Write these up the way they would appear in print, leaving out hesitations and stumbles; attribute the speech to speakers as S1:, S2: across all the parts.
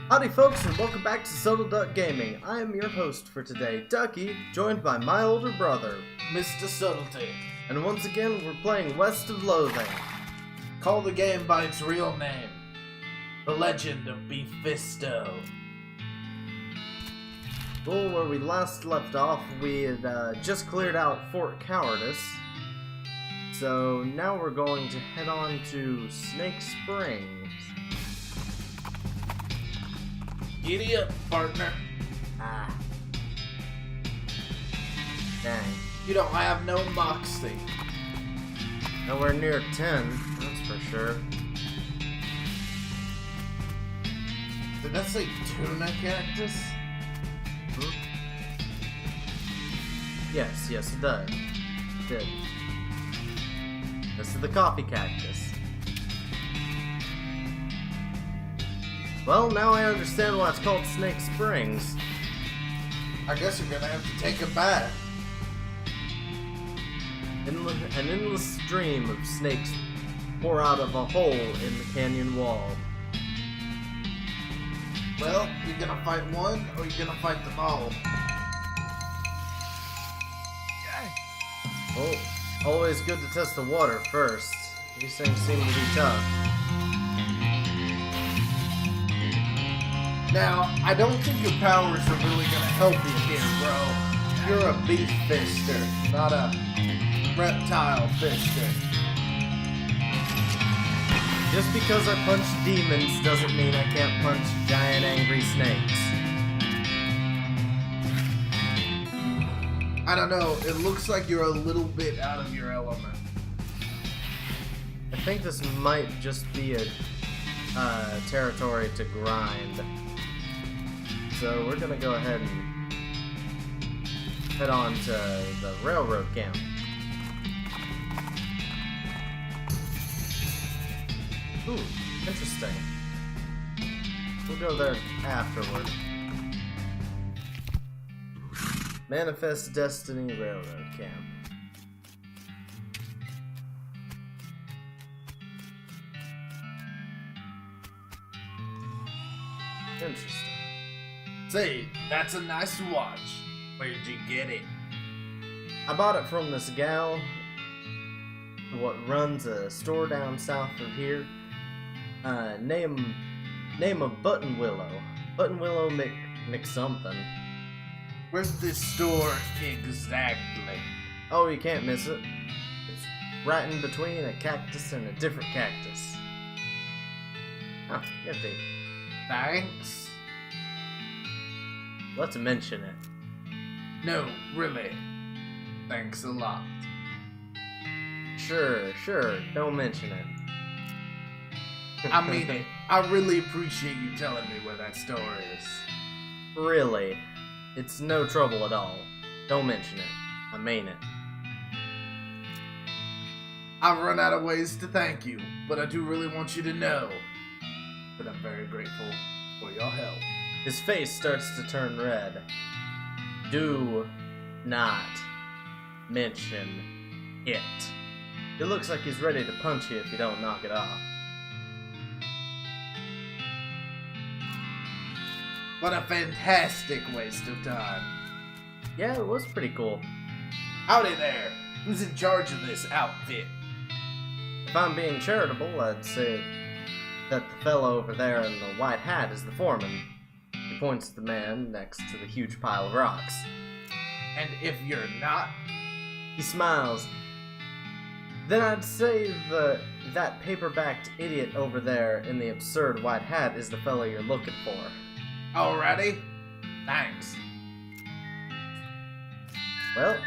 S1: Howdy folks, and welcome back to Subtle Duck Gaming. I am your host for today, Ducky, joined by my older brother,
S2: Mr. Subtlety.
S1: and once again we're playing West of Loathing.
S2: Call the game by its real name. The Legend of Beefisto.
S1: Well, where we last left off, we had just cleared out Fort Cowardice. So now we're going to head on to Snake Springs.
S2: Giddy up, partner.
S1: Ah. Dang.
S2: You don't have no moxie.
S1: Nowhere near 10, that's for sure.
S2: Did that say tuna cactus?
S1: Yes, it does. It did. This is the coffee cactus. Well, now I understand why it's called Snake Springs.
S2: I guess you're gonna have to take a bath.
S1: An endless stream of snakes pour out of a hole in the canyon wall.
S2: Well, you're gonna fight one, or you're gonna fight them all.
S1: Oh, always good to test the water first. These things seem to be tough.
S2: Now, I don't think your powers are really gonna help you here, bro. You're a beef fister, not a reptile fister.
S1: Just because I punch demons doesn't mean I can't punch giant angry snakes.
S2: I don't know, it looks like you're a little bit out of your element.
S1: I think this might just be a territory to grind. So we're gonna go ahead and head on to the railroad camp. Ooh, interesting. We'll go there afterward. Manifest Destiny Railroad Camp. Interesting.
S2: Say, that's a nice watch. Where'd you get it?
S1: I bought it from this gal what runs a store down south of here. Name of Button Willow. Button Willow McSomething.
S2: Where's this store exactly?
S1: Oh, you can't miss it. It's right in between a cactus and a different cactus. Oh, empty.
S2: Thanks.
S1: Let's mention it.
S2: No, really. Thanks a lot.
S1: Sure, don't mention it.
S2: I mean it. I really appreciate you telling me where that store is.
S1: Really. It's no trouble at all. Don't mention it. I mean it.
S2: I've run out of ways to thank you, but I do really want you to know that I'm very grateful for your help.
S1: His face starts to turn red. Do not mention it. It looks like he's ready to punch you if you don't knock it off.
S2: What a fantastic waste of time.
S1: Yeah, it was pretty cool.
S2: Howdy there. Who's in charge of this outfit?
S1: If I'm being charitable, I'd say that the fellow over there in the white hat is the foreman. He points at the man next to the huge pile of rocks.
S2: And if you're not?
S1: He smiles. Then I'd say that paper-backed idiot over there in the absurd white hat is the fellow you're looking for.
S2: Alrighty. Thanks.
S1: Well,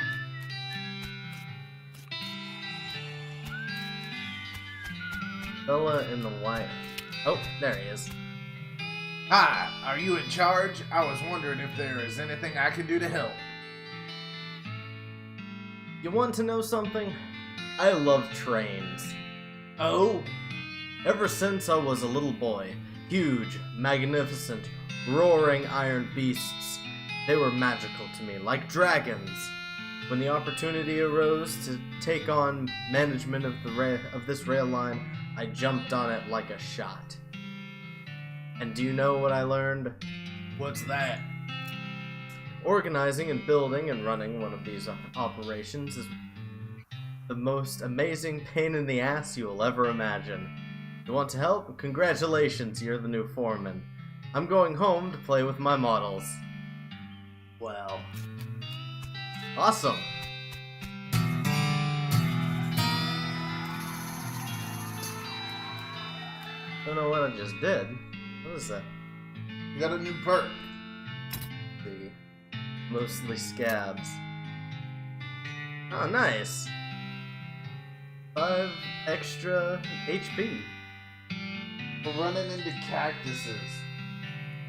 S1: fella in the white. Oh, there he is.
S2: Hi, are you in charge? I was wondering if there is anything I can do to help.
S1: You want to know something? I love trains.
S2: Oh?
S1: Ever since I was a little boy, huge, magnificent, roaring iron beasts, they were magical to me, like dragons. When the opportunity arose to take on management of this rail line, I jumped on it like a shot. And do you know what I learned?
S2: What's that?
S1: Organizing and building and running one of these operations is the most amazing pain in the ass you will ever imagine. You want to help? Congratulations, you're the new foreman. I'm going home to play with my models.
S2: Well,
S1: Awesome! Don't know what I just did. What is that?
S2: you got a new perk.
S1: The mostly scabs. Oh, nice! 5 extra HP.
S2: For running into cactuses.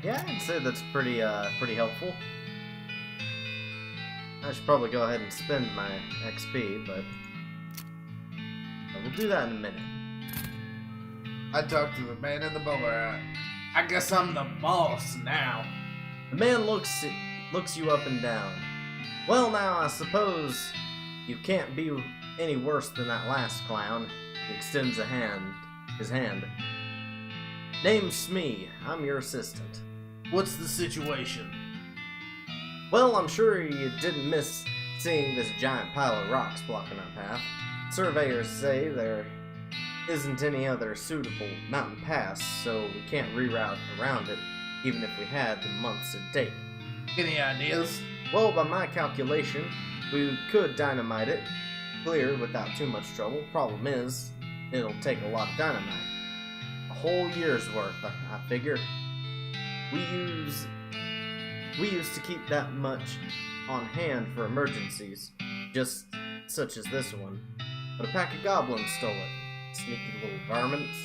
S1: Yeah, I'd say that's pretty helpful. I should probably go ahead and spend my XP, but we'll do that in a minute.
S2: I talked to the man in the bowler hat. I guess I'm the boss now.
S1: The man looks you up and down. Well, now I suppose you can't be any worse than that last clown. He extends his hand. Name's Smee. I'm your assistant.
S2: What's the situation?
S1: Well, I'm sure you didn't miss seeing this giant pile of rocks blocking our path. Surveyors say there isn't any other suitable mountain pass, so we can't reroute around it, even if we had the months to take.
S2: Any ideas?
S1: Well, by my calculation, we could dynamite it, clear without too much trouble. Problem is, it'll take a lot of dynamite. A whole year's worth, I figure. We used to keep that much on hand for emergencies, just such as this one. But a pack of goblins stole it. Sneaky little varmints.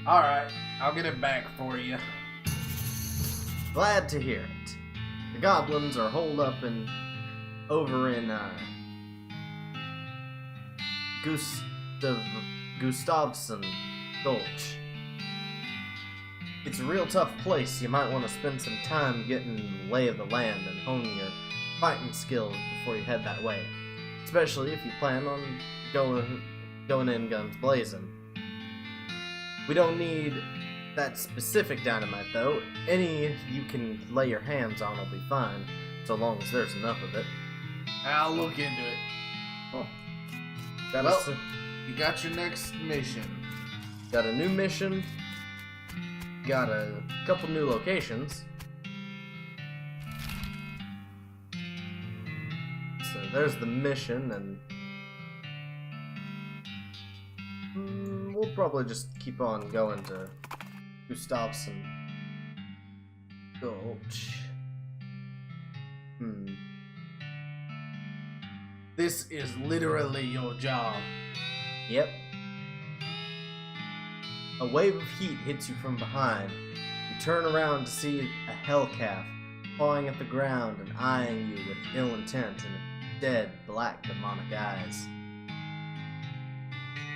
S2: Alright, I'll get it back for you.
S1: Glad to hear it. The goblins are holed up over in Gustavson Gulch. It's a real tough place. You might want to spend some time getting the lay of the land and honing your fighting skills before you head that way. Especially if you plan on going in guns blazing. We don't need that specific dynamite though. Any you can lay your hands on will be fine, so long as there's enough of it.
S2: I'll look into it.
S1: Oh.
S2: You got your next mission.
S1: Got a new mission. Got a couple new locations. So there's the mission, and we'll probably just keep on going to Gustavson Gulch.
S2: This is literally your job.
S1: Yep. A wave of heat hits you from behind. You turn around to see a hellcalf pawing at the ground and eyeing you with ill intent and dead, black, demonic eyes.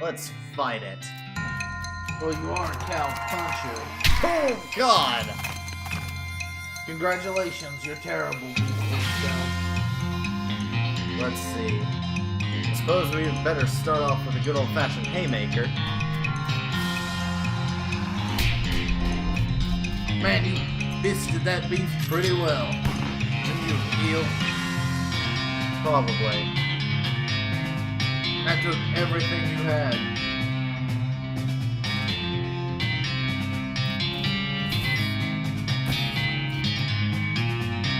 S1: Let's fight it.
S2: Well, you are a cow puncher.
S1: Oh, God!
S2: Congratulations, you're terrible, beast.
S1: Let's see. I suppose we better start off with a good old-fashioned haymaker.
S2: Man, you fisted that beef pretty well. Didn't you heal?
S1: Probably.
S2: That took everything you had.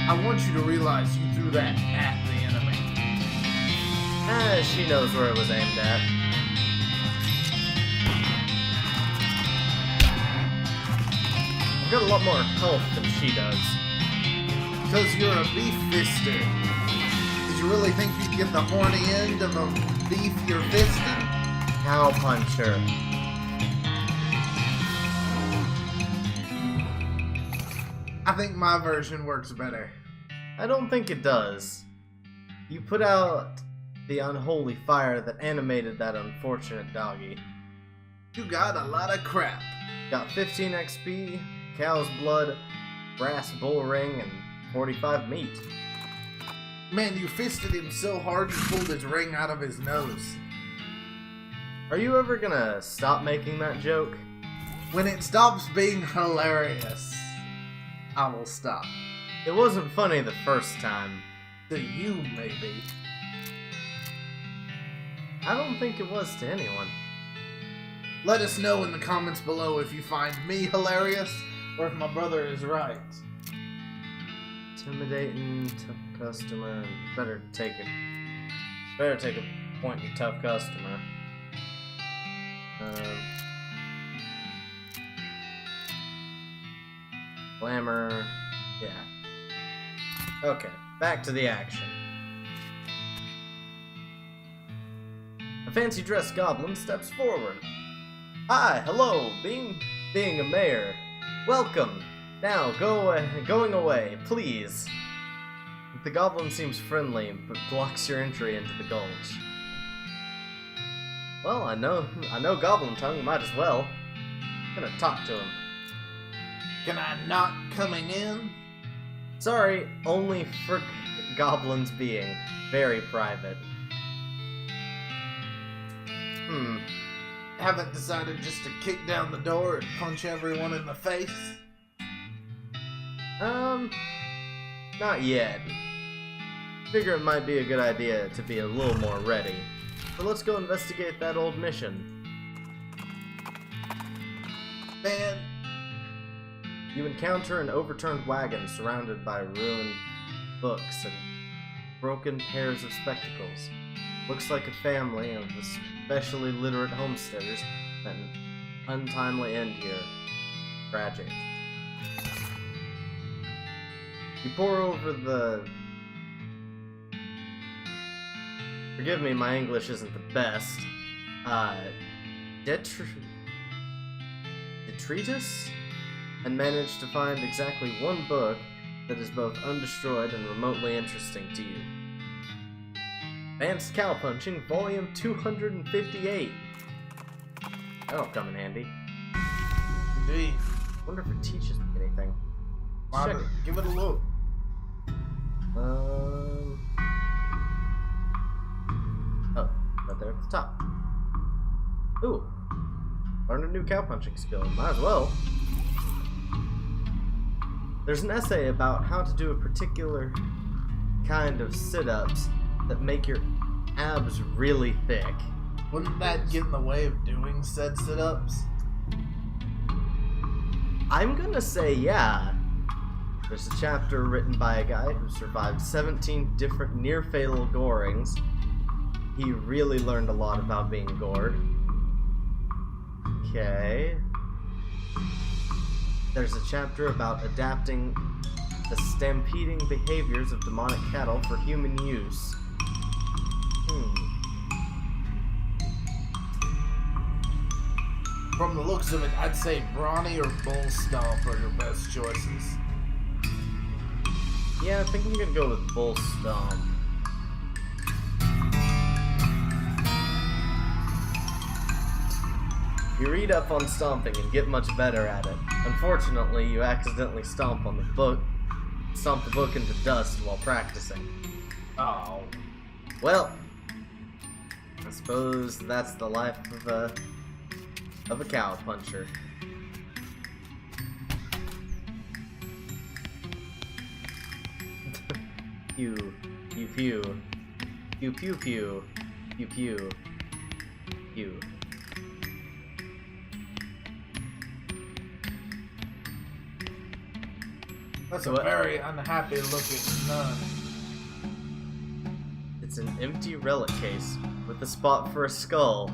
S2: I want you to realize you threw that at the enemy.
S1: She knows where it was aimed at. I've got a lot more health than she does.
S2: Because you're a beef fister. Did you really think you'd get the horny end of a beef you're fisting?
S1: Cow puncher.
S2: I think my version works better.
S1: I don't think it does. You put out the unholy fire that animated that unfortunate doggy.
S2: You got a lot of crap.
S1: Got 15 XP, cow's blood, brass bull ring, and 45 meat.
S2: Man, you fisted him so hard you pulled his ring out of his nose.
S1: Are you ever gonna stop making that joke?
S2: When it stops being hilarious, I will stop.
S1: It wasn't funny the first time.
S2: To you, maybe.
S1: I don't think it was to anyone.
S2: Let us know in the comments below if you find me hilarious or if my brother is right.
S1: Intimidating, tough customer. Better take a point in tough customer. Glamour. Yeah. Okay, back to the action. A fancy dressed goblin steps forward. Hi, hello, being a mayor. Welcome. Now, going away, please. The goblin seems friendly, but blocks your entry into the gulch. Well, I know goblin tongue, might as well. I'm gonna talk to him.
S2: Can I not coming in?
S1: Sorry, only for goblins being very private.
S2: Haven't decided just to kick down the door and punch everyone in the face?
S1: Not yet. Figure it might be a good idea to be a little more ready. So let's go investigate that old mission.
S2: Man.
S1: You encounter an overturned wagon surrounded by ruined books and broken pairs of spectacles. Looks like a family of especially literate homesteaders met an untimely end here. Tragic. You pore over the... Forgive me, my English isn't the best. Detritus? And manage to find exactly one book that is both undestroyed and remotely interesting to you. Advanced Cowpunching, Volume 258. That'll come in handy.
S2: Indeed.
S1: Wonder if it teaches me anything. Check it.
S2: Give it a look.
S1: Oh, right there at the top. Ooh. Learned a new cowpunching skill. Might as well. There's an essay about how to do a particular kind of sit-ups that make your abs really thick.
S2: Wouldn't that get in the way of doing said sit-ups?
S1: I'm gonna say yeah. There's a chapter written by a guy who survived 17 different near-fatal gorings. He really learned a lot about being gored. Okay. There's a chapter about adapting the stampeding behaviors of demonic cattle for human use.
S2: From the looks of it, I'd say Brawny or Bull Stomp are your best choices.
S1: Yeah, I think I'm gonna go with Bull Stomp. You read up on stomping and get much better at it. Unfortunately, you accidentally stomp the book into dust while practicing.
S2: Oh.
S1: Well, I suppose that's the life of a cow puncher. Pew, pew, pew, pew, pew, pew, pew, pew, pew.
S2: That's a very unhappy looking nun.
S1: It's an empty relic case with a spot for a skull.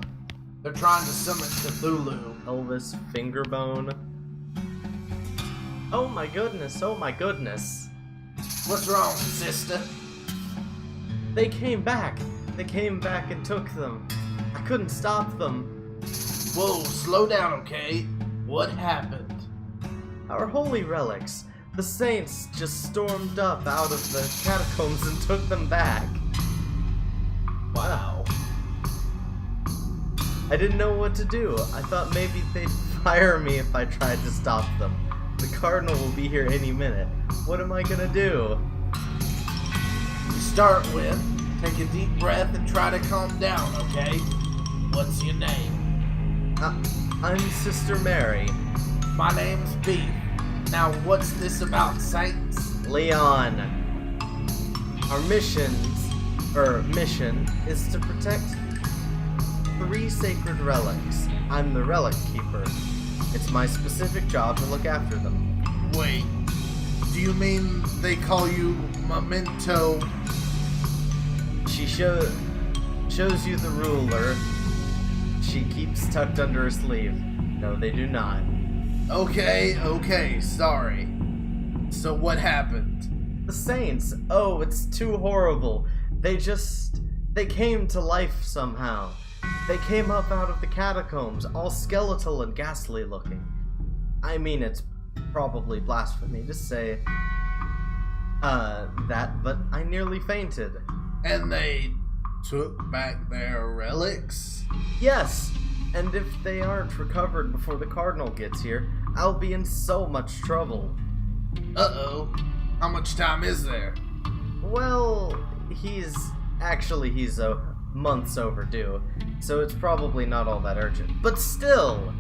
S2: They're trying to summon Cthulhu.
S1: Elvis Fingerbone. Oh my goodness, oh my goodness.
S2: What's wrong, sister?
S1: They came back. They came back and took them. I couldn't stop them.
S2: Whoa, slow down, okay? What happened?
S1: Our holy relics. The saints just stormed up out of the catacombs and took them back.
S2: Wow.
S1: I didn't know what to do. I thought maybe they'd fire me if I tried to stop them. The cardinal will be here any minute. What am I gonna do?
S2: To start with, take a deep breath and try to calm down, okay? What's your name?
S1: I'm Sister Mary.
S2: My name's Beef. Now, what's this about saints?
S1: Leon. Our mission is to protect 3 sacred relics. I'm the relic keeper. It's my specific job to look after them.
S2: Wait, do you mean they call you Memento?
S1: She shows you the ruler she keeps tucked under her sleeve. No, they do not.
S2: Okay, sorry. So what happened?
S1: The saints. Oh, it's too horrible. They came to life somehow. They came up out of the catacombs, all skeletal and ghastly looking. I mean, it's probably blasphemy to say that, but I nearly fainted.
S2: And they took back their relics?
S1: Yes, and if they aren't recovered before the Cardinal gets here, I'll be in so much trouble.
S2: Uh-oh. How much time is there?
S1: Well, he's months overdue, so it's probably not all that urgent. But still!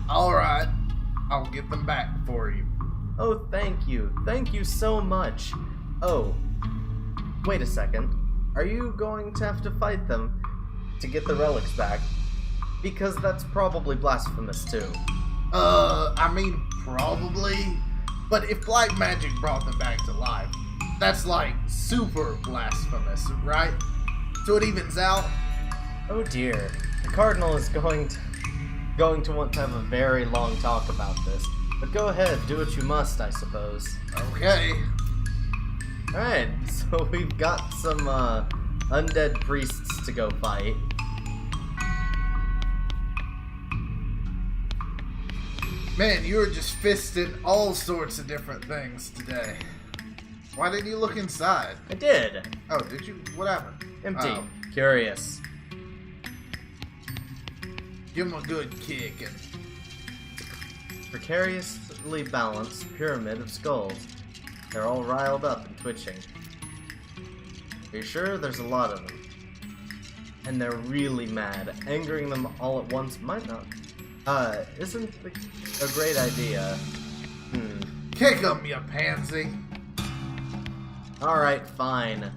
S2: Alright, I'll get them back for you.
S1: Oh, thank you. Thank you so much. Oh, wait a second. Are you going to have to fight them to get the relics back? Because that's probably blasphemous too.
S2: I mean, probably. But if black magic brought them back to life, that's like super blasphemous, right? So it evens out?
S1: Oh dear. The Cardinal is going to want to have a very long talk about this. But go ahead, do what you must, I suppose.
S2: Okay.
S1: Alright, so we've got some undead priests to go fight.
S2: Man, you were just fisting all sorts of different things today. Why didn't you look inside?
S1: I did.
S2: Oh, did you? What happened?
S1: Empty.
S2: Oh.
S1: Curious.
S2: Give him a good kick and...
S1: Precariously balanced pyramid of skulls. They're all riled up and twitching. Are you sure? There's a lot of them. And they're really mad. Angering them all at once might not... isn't a great idea.
S2: Kick him, you pansy!
S1: Alright, fine.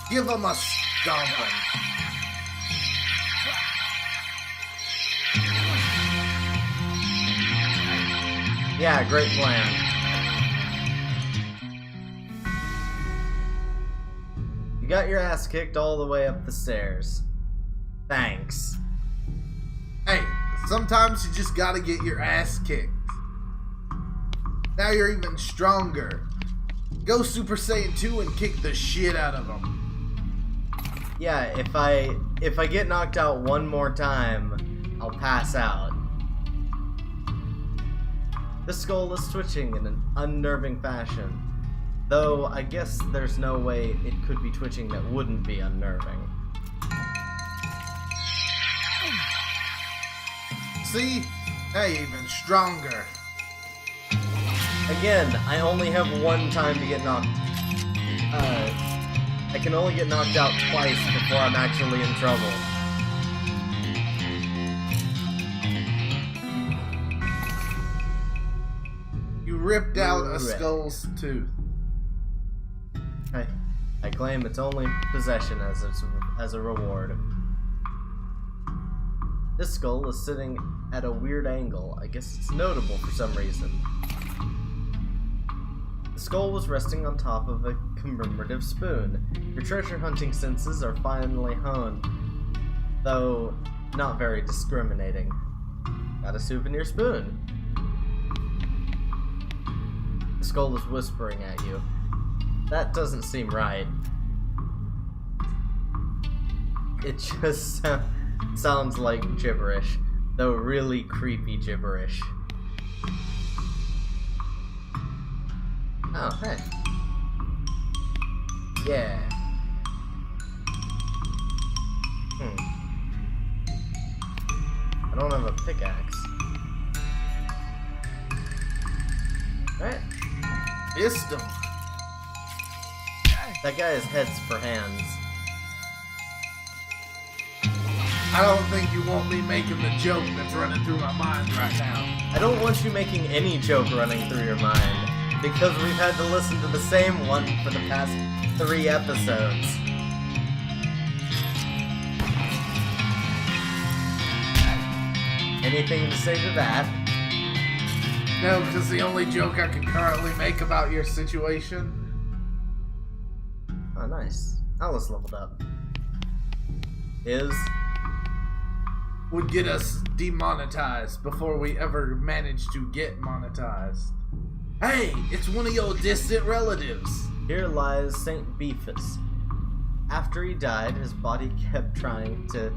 S2: Give him a stomping.
S1: Yeah, great plan. You got your ass kicked all the way up the stairs. Thanks.
S2: Hey, sometimes you just gotta get your ass kicked. Now you're even stronger. Go Super Saiyan 2 and kick the shit out of them.
S1: Yeah, if I get knocked out one more time, I'll pass out. The skull is twitching in an unnerving fashion. Though, I guess there's no way it could be twitching that wouldn't be unnerving.
S2: See? Now you're even stronger.
S1: Again, I only have one time to get knocked. I can only get knocked out twice before I'm actually in trouble.
S2: You ripped out a skull's tooth.
S1: I claim its only possession as a reward. This skull is sitting at a weird angle. I guess it's notable for some reason. The skull was resting on top of a commemorative spoon. Your treasure hunting senses are finely honed, though not very discriminating. Got a souvenir spoon. The skull is whispering at you. That doesn't seem right. It just sounds like gibberish, though really creepy gibberish. Oh, hey. Yeah. I don't have a pickaxe. Alright.
S2: Fist him.
S1: That guy has heads for hands.
S2: I don't think you want me making the joke that's running through my mind right now.
S1: I don't want you making any joke running through your mind, because we've had to listen to the same one for the past 3 episodes. Anything to say to that?
S2: No, because the only joke I can currently make about your situation...
S1: Oh, nice. Alice leveled up. Is...
S2: would get us demonetized before we ever manage to get monetized. Hey, it's one of your distant relatives.
S1: Here lies Saint Beefus. After he died, his body kept trying to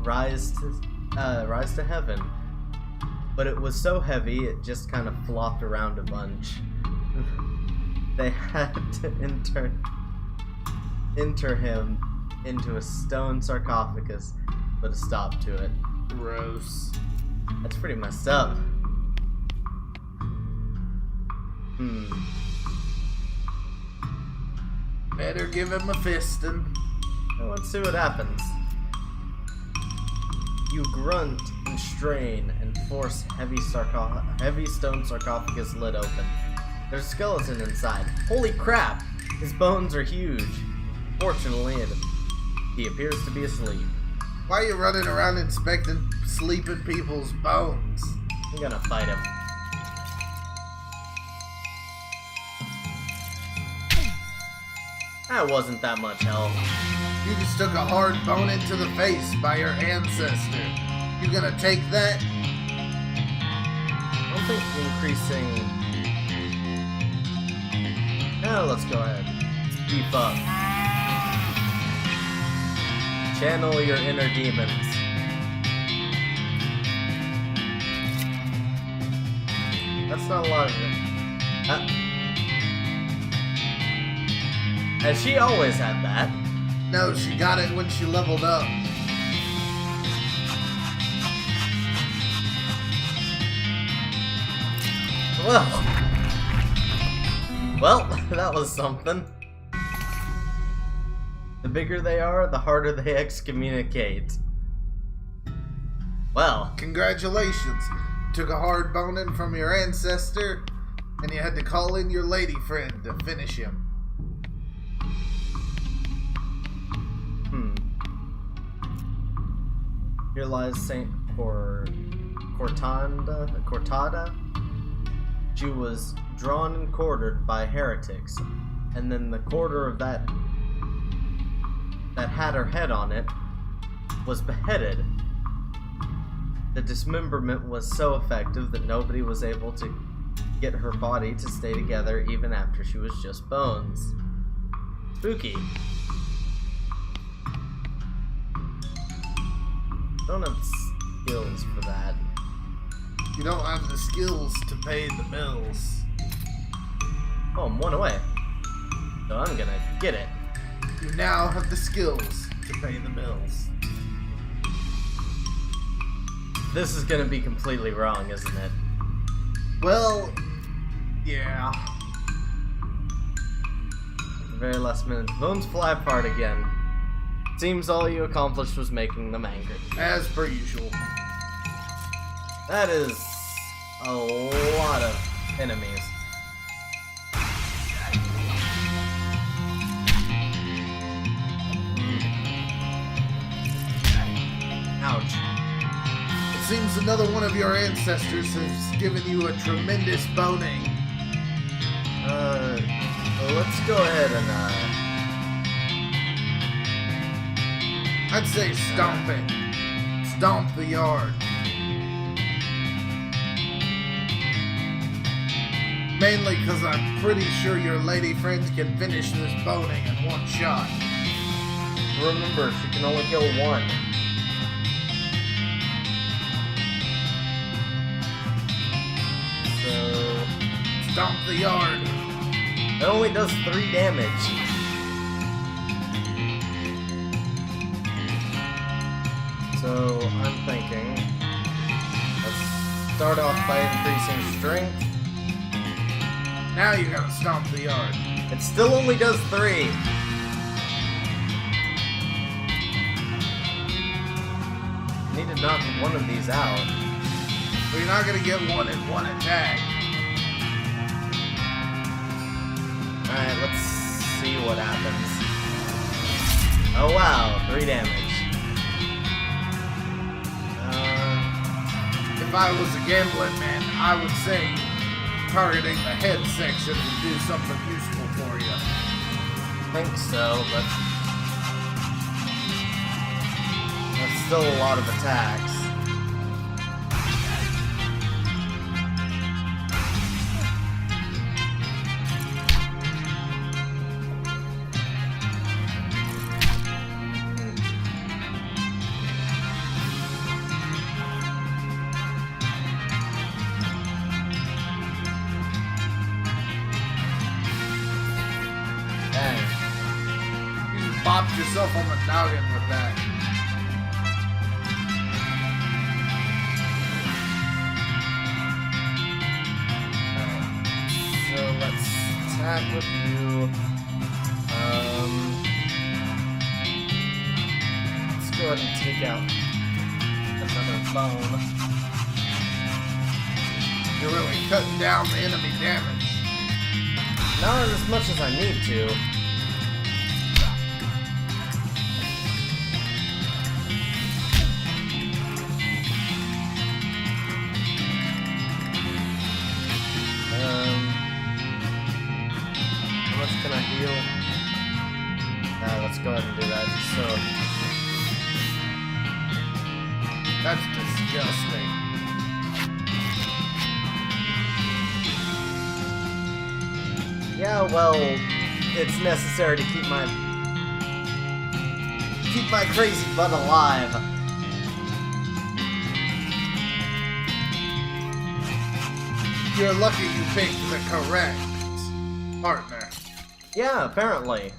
S1: rise to heaven, but it was so heavy it just kind of flopped around a bunch. They had to enter him into a stone sarcophagus, put a stop to it.
S2: Gross.
S1: That's pretty messed up.
S2: Better give him a fisting.
S1: Well, let's see what happens. You grunt and strain and force heavy stone sarcophagus lid open. There's a skeleton inside. Holy crap! His bones are huge. Fortunately, he appears to be asleep.
S2: Why are you running around inspecting sleeping people's bones?
S1: I'm gonna fight him. That wasn't that much help.
S2: You just took a hard bone into the face by your ancestor. You gonna take that?
S1: I don't think increasing... No, let's go ahead. Let's beef up. Channel your inner demons. That's not a lot of it. Has she always had that?
S2: No, she got it when she leveled up.
S1: Well, that was something. The bigger they are, the harder they excommunicate. Well.
S2: Congratulations. Took a hard boning from your ancestor, and you had to call in your lady friend to finish him.
S1: Here lies Saint Cortada. She was drawn and quartered by heretics, and then the quarter of that had her head on it was beheaded. The dismemberment was so effective that nobody was able to get her body to stay together even after she was just bones. Spooky. Don't have skills for that.
S2: You don't have the skills to pay the bills.
S1: Oh, I'm 1 away. So I'm gonna get it.
S2: You now have the skills to pay the bills.
S1: This is gonna be completely wrong, isn't it?
S2: Well, yeah.
S1: At the very last minute, bones fly apart again. Seems all you accomplished was making them angry.
S2: As per usual.
S1: That is a lot of enemies. Ouch.
S2: It seems another one of your ancestors has given you a tremendous boning.
S1: Well, let's go ahead and,
S2: I'd say stomp it. Stomp the yard. Mainly because I'm pretty sure your lady friend can finish this boning in one shot.
S1: remember, she can only kill one. So...
S2: Stomp the yard.
S1: It only does 3 damage. So, I'm thinking... Let's start off by increasing strength.
S2: Now you gotta stomp the yard.
S1: It still only does 3. need to knock one of these out.
S2: But you're not gonna get one in one attack.
S1: Alright, let's see what happens. Oh wow, 3 damage.
S2: If I was a gambling man, I would say targeting the head section would do something useful for you.
S1: I think so, but that's still a lot of attacks.
S2: Bopped yourself on the noggin with that.
S1: So let's attack with you. Let's go ahead and take out another bone.
S2: You're really cutting down the enemy damage.
S1: Not as much as I need to. Can I heal? Let's go ahead and do that. So
S2: that's disgusting.
S1: Yeah, well, it's necessary to keep my crazy butt alive.
S2: You're lucky you picked the correct partner.
S1: Yeah, apparently.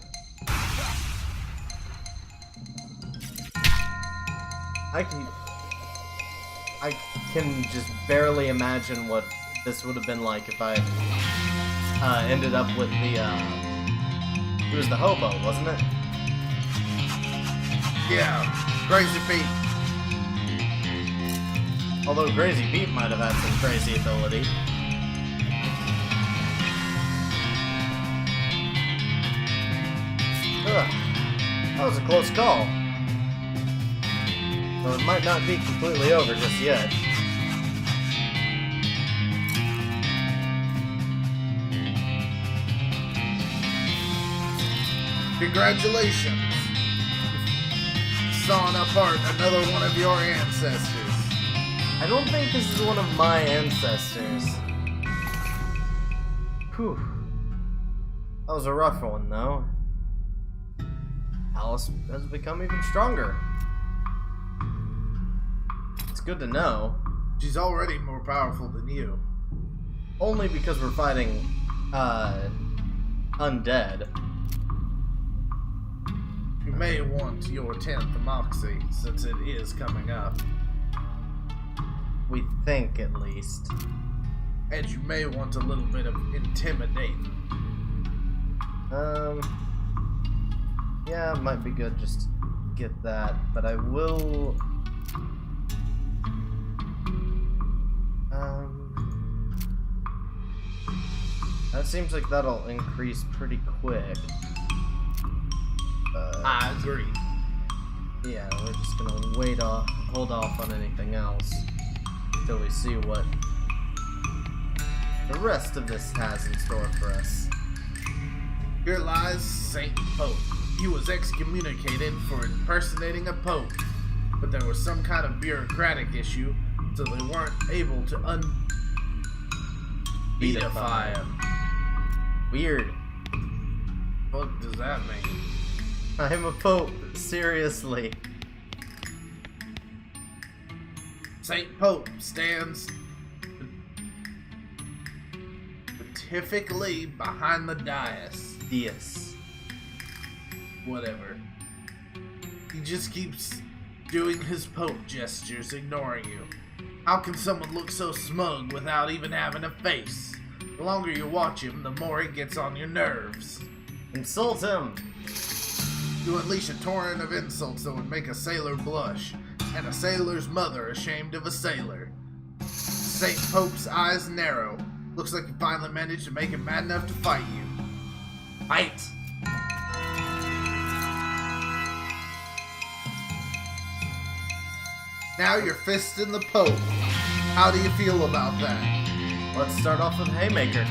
S1: I can just barely imagine what this would have been like if I ended up with the it was the hobo, wasn't it?
S2: Yeah, Crazy Pete.
S1: Although Crazy Pete might have had some crazy ability. That was a close call. Though it might not be completely over just yet.
S2: Congratulations. Sawing apart another one of your ancestors.
S1: I don't think this is one of my ancestors. Whew. That was a rough one, though. Alice has become even stronger. It's good to know.
S2: She's already more powerful than you.
S1: Only because we're fighting, undead.
S2: You may want your 10th Moxie, since it is coming up.
S1: We think, at least.
S2: And you may want a little bit of intimidating.
S1: Yeah, it might be good just to get that, but I will... That seems like that'll increase pretty quick.
S2: I agree.
S1: Yeah, we're just gonna hold off on anything else until we see what the rest of this has in store for us.
S2: Here lies Saint Pope. He was excommunicated for impersonating a pope, but there was some kind of bureaucratic issue, so they weren't able to beatify him.
S1: Weird.
S2: What does that mean?
S1: I'm a pope, seriously.
S2: Saint Pope stands beatifically behind the dais.
S1: Yes.
S2: Whatever. He just keeps doing his Pope gestures, ignoring you. How can someone look so smug without even having a face? The longer you watch him, the more it gets on your nerves.
S1: Insult him!
S2: You unleash a torrent of insults that would make a sailor blush. and a sailor's mother ashamed of a sailor. Saint Pope's eyes narrow. Looks like you finally managed to make him mad enough to fight you. Fight! Now you're fisting the Pope. How do you feel about that?
S1: Let's start off with Haymaker.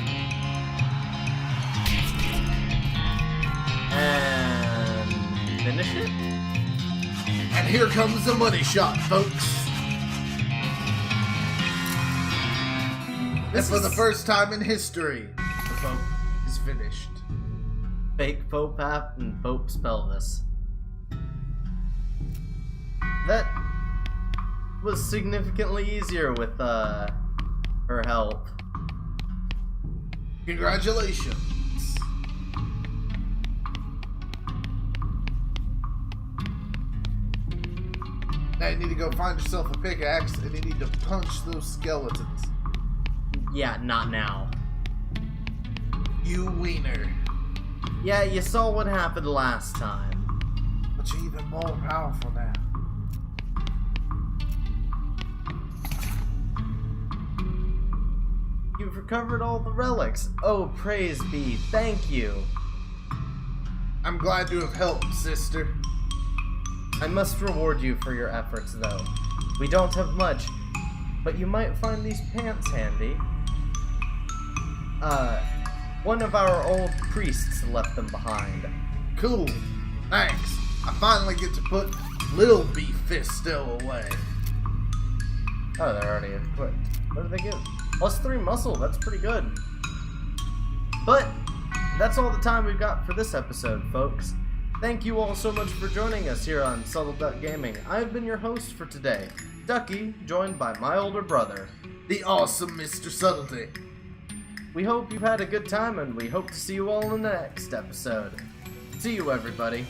S1: And finish it?
S2: And here comes the money shot, folks. And for the first time in history, the Pope is finished.
S1: Fake Pope app and Pope's pelvis. That was significantly easier with her help.
S2: Congratulations. Now you need to go find yourself a pickaxe and you need to punch those skeletons.
S1: Yeah, not now.
S2: You wiener.
S1: Yeah, you saw what happened last time.
S2: But you're even more powerful now.
S1: You've recovered all the relics. Oh, praise be. Thank you.
S2: I'm glad to have helped, sister.
S1: I must reward you for your efforts, though. We don't have much, but you might find these pants handy. One of our old priests left them behind.
S2: Cool. Thanks. I finally get to put Lil Beef Fisto away.
S1: Oh, they're already equipped. What do they give? +3 muscle, that's pretty good. But that's all the time we've got for this episode, folks. Thank you all so much for joining us here on Subtle Duck Gaming. I've been your host for today, Ducky, joined by my older brother,
S2: the awesome Mr. Subtlety.
S1: We hope you've had a good time, and we hope to see you all in the next episode. See you, everybody.